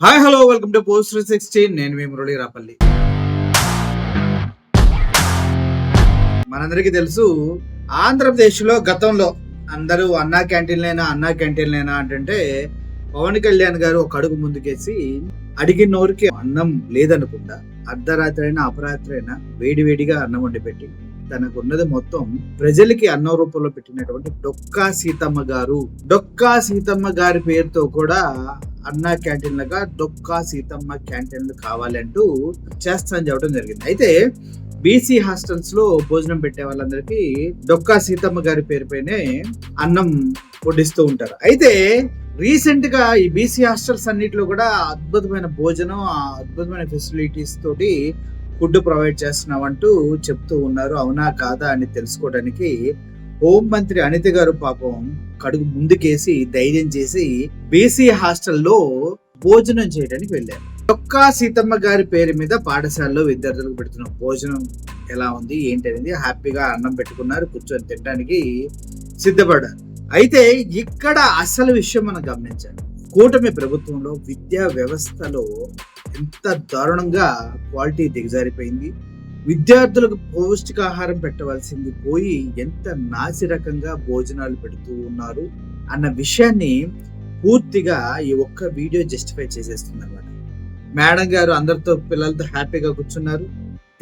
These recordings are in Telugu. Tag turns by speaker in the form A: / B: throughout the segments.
A: Hi hello welcome to post 360. నేను మీ మురళీ రాపల్లి. మనందరికీ తెలుసు, ఆంధ్రప్రదేశ్లో గతంలో అందరూ అన్నా క్యాంటీన్లేనా అంటే పవన్ కళ్యాణ్ గారు ఒక అడుగు ముందుకేసి అడిగినోరికి అన్నం లేదనుకుంటా అర్ధరాత్రి అయినా అపరాత్రి అయినా వేడివేడిగా అన్నం వండి పెట్టి తనకున్నది మొత్తం ప్రజలకి అన్నం రూపంలో పెట్టినటువంటి డొక్కా సీతమ్మ గారి పేరుతో కూడా అన్నా క్యాంటీన్లుగా డొక్కా సీతమ్మ క్యాంటీన్లు కావాలంటూ చేస్తానని చెప్పడం జరిగింది. అయితే బీసీ హాస్టల్స్ లో భోజనం పెట్టే వాళ్ళందరికీ డొక్కా సీతమ్మ గారి పేరుపైనే అన్నం వడ్డిస్తూ ఉంటారు. అయితే రీసెంట్ గా ఈ బీసీ హాస్టల్స్ అన్నిటిలో కూడా అద్భుతమైన భోజనం, అద్భుతమైన ఫెసిలిటీస్ తోటి ఫుడ్ ప్రొవైడ్ చేస్తున్నామంటూ చెప్తూ ఉన్నారు. అవునా కాదా అని తెలుసుకోవడానికి హోంమంత్రి అనిత గారు పాపం కడుగు ముందుకేసి ధైర్యం చేసి బీసీ హాస్టల్లో భోజనం చేయడానికి వెళ్ళారు. డొక్కా సీతమ్మ గారి పేరు మీద పాఠశాలలో విద్యార్థులకు పెడుతున్న భోజనం ఎలా ఉంది ఏంటి అనేది హ్యాపీగా అన్నం పెట్టుకున్నారు, కూర్చొని తినడానికి సిద్ధపడ్డారు. అయితే ఇక్కడ అసలు విషయం మనం గమనించాలి. కూటమి ప్రభుత్వంలో విద్యా వ్యవస్థలో ఎంత దారుణంగా క్వాలిటీ దిగజారిపోయింది. విద్యార్థులకు పౌష్టికాహారం పెట్టవలసింది పోయి ఎంత నాసిరకంగా భోజనాలు పెడుతూ ఉన్నారు అన్న విషయాన్ని పూర్తిగా ఈ ఒక్క వీడియో జస్టిఫై చేసేస్తుంది అన్నమాట. మేడం గారు అందరితో పిల్లలతో హ్యాపీగా కూర్చున్నారు,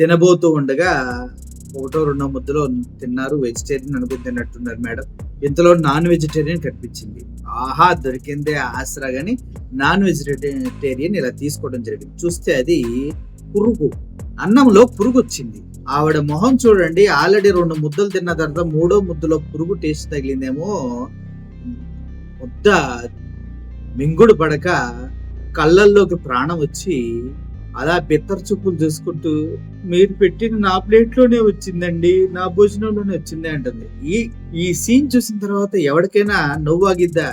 A: తినబోతూ ఉండగా ఒకటో రెండో ముద్దలో తిన్నారు. వెజిటేరియన్ అనుకుని తిన్నట్టున్నారు మేడం. ఇంతలో నాన్ వెజిటేరియన్ కనిపించింది. ఆహా, దొరికిందే ఆసరా గాని నాన్ వెజిటేరియన్ ఇలా తీసుకోవడం జరిగింది. చూస్తే అది పురుగు, అన్నంలో పురుగు వచ్చింది. ఆవిడ మొహం చూడండి, ఆల్రెడీ 2 ముద్దలు తిన్న తర్వాత 3వ ముద్దలో పురుగు టేస్ట్ తగిలిందేమో. ముద్ద మింగుడు పడక కళ్ళల్లోకి ప్రాణం వచ్చి అలా బెత్తర చూపులు చూసుకుంటూ మీరు పెట్టిన నా ప్లేట్ లోనే వచ్చిందండి, నా భోజనంలోనే వచ్చింది అంటుంది. ఈ సీన్ చూసిన తర్వాత ఎవరికైనా నవ్వు ఆగిద్దా?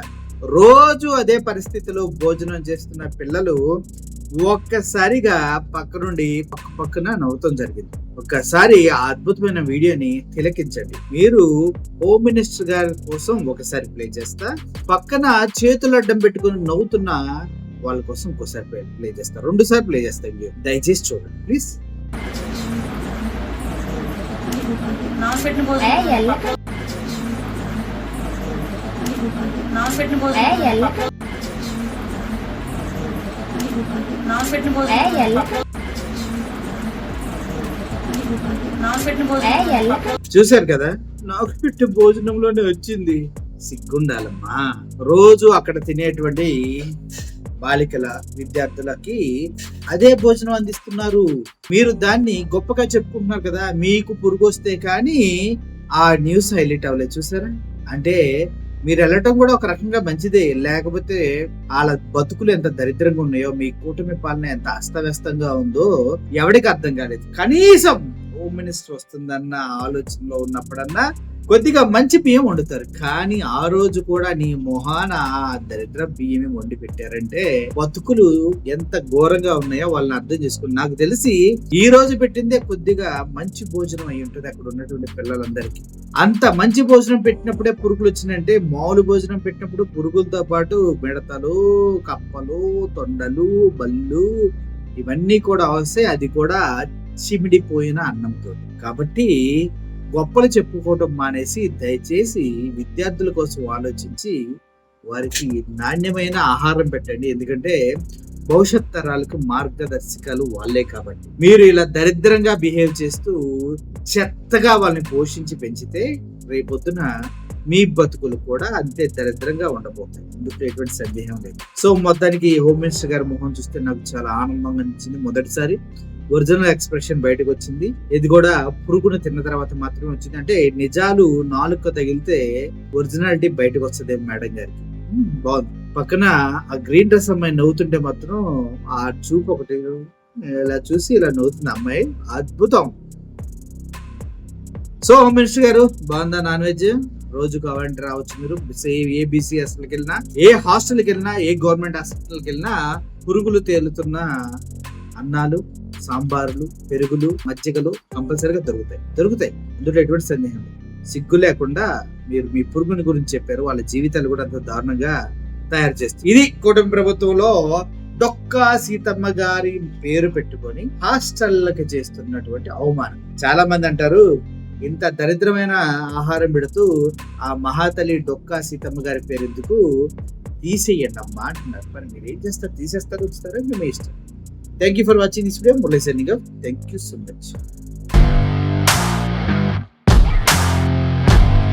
A: రోజు అదే పరిస్థితిలో భోజనం చేస్తున్న పిల్లలు ఒక్కసారిగా పక్కన నవ్వుతాం జరిగింది. ఒక్కసారి ఆ అద్భుతమైన వీడియోని తిలకించండి. మీరు హోమ్ మినిస్టర్ గారి కోసం ఒకసారి ప్లే చేస్తా, పక్కన చేతులు అడ్డం పెట్టుకుని నవ్వుతున్న వాళ్ళ కోసం ఒకసారి ప్లే చేస్తా, 2 సార్లు ప్లే చేస్తా. దయచేసి చూడండి ప్లీజ్. చూశారు కదా, నాకు పెట్టే భోజనంలోనే వచ్చింది. సిగ్గుండాలమ్మా. రోజు అక్కడ తినేటువంటి బాలికల విద్యార్థులకి అదే భోజనం అందిస్తున్నారు. మీరు దాన్ని గొప్పగా చెప్పుకుంటున్నారు కదా, మీకు పురుగు వస్తే కానీ ఆ న్యూస్ హైలైట్ అవ్వలేదు. చూసారా? అంటే మీరు వెళ్ళటం కూడా ఒక రకంగా మంచిదే, లేకపోతే వాళ్ళ బతుకులు ఎంత దరిద్రంగా ఉన్నాయో, మీ కూటమి పాలన ఎంత అస్తవ్యస్తంగా ఉందో ఎవరికి అర్థం కాలేదు. కనీసం హోమ్ మినిస్టర్ వస్తుందన్న ఆలోచనలో ఉన్నప్పుడన్నా కొద్దిగా మంచి బియ్యం వండుతారు. కానీ ఆ రోజు కూడా నీ మొహాన దరిద్ర బియ్యం వండి పెట్టారంటే బతుకులు ఎంత ఘోరంగా ఉన్నాయో వాళ్ళని అర్థం చేసుకుని, నాకు తెలిసి ఈ రోజు పెట్టిందే కొద్దిగా మంచి భోజనం అయి ఉంటుంది అక్కడ ఉన్నటువంటి పిల్లలందరికీ. అంత మంచి భోజనం పెట్టినప్పుడే పురుగులు వచ్చినాయంటే, మామూలు భోజనం పెట్టినప్పుడు పురుగులతో పాటు మిడతలు, కప్పలు, తొండలు, బల్లు ఇవన్నీ కూడా వస్తాయి. అది కూడా చిమిడిపోయిన అన్నంతో. కాబట్టి గొప్పలు చెప్పుకోవటం మానేసి దయచేసి విద్యార్థుల కోసం ఆలోచించి వారికి నాణ్యమైన ఆహారం పెట్టండి. ఎందుకంటే భవిష్యత్ తరాలకు మార్గదర్శకాలు వాళ్ళే. కాబట్టి మీరు ఇలా దరిద్రంగా బిహేవ్ చేస్తూ చెత్తగా వాళ్ళని పోషించి పెంచితే రేపొద్దున మీ బతుకులు కూడా అంతే దరిద్రంగా ఉండబోతాయి. ఇందుకు ఎటువంటి సందేహం లేదు. సో మొత్తానికి హోమ్ మినిస్టర్ గారి మొహం చూస్తే నాకు చాలా ఆనందంగా అనిపించింది. మొదటిసారి ఒరిజినల్ ఎక్స్ప్రెషన్ బయటకు వచ్చింది. ఇది కూడా పురుగును తిన్న తర్వాత మాత్రమే వచ్చింది. అంటే నిజాలు నాలుక తగిలితే ఒరిజినాలిటీ బయటకు వస్తుంది మేడం గారికి. బాగుంది. పక్కన ఆ గ్రీన్ డ్రెస్ అమ్మాయి నవ్వుతుంటే మాత్రం ఆ చూపు ఒకటి ఇలా చూసి ఇలా నవ్వుతుంది అమ్మాయి. అద్భుతం. సో హోమ్ మినిస్టర్ గారు, బాగుందా నాన్ వెజ్? రోజు కావాలంటే రావచ్చు మీరు. ఏ బీసీ హాస్టల్కి వెళ్ళినా, ఏ హాస్టల్కి వెళ్ళినా, ఏ గవర్నమెంట్ హాస్పిటల్కి వెళ్ళినా పురుగులు తేలుతున్న అన్నాలు, సాంబార్లు, పెరుగులు, మజ్జిగలు కంపల్సరీగా దొరుకుతాయి. ఇందులో ఎటువంటి సందేహం లేదు. సిగ్గు లేకుండా మీరు మీ పురుగుని గురించి చెప్పారు. వాళ్ళ జీవితాలు కూడా అంత దారుణంగా తయారు చేస్తుంది. ఇది కూటమి ప్రభుత్వంలో డొక్కా సీతమ్మ గారి పేరు పెట్టుకొని హాస్టళ్ళకి చేస్తున్నటువంటి అవమానం. చాలా మంది అంటారు, ఇంత దరిద్రమైన ఆహారం పెడుతూ ఆ మహాతల్లి డొక్కా సీతమ్మ గారి పేరు ఎందుకు, తీసేయండి అమ్మా అంటున్నారు. మరి మీరు ఏం చేస్తారు? తీసేస్తారు, ఉంచుతారో మీ ఇష్టం. Thank you for watching this video. Murali signing off. Thank you so much.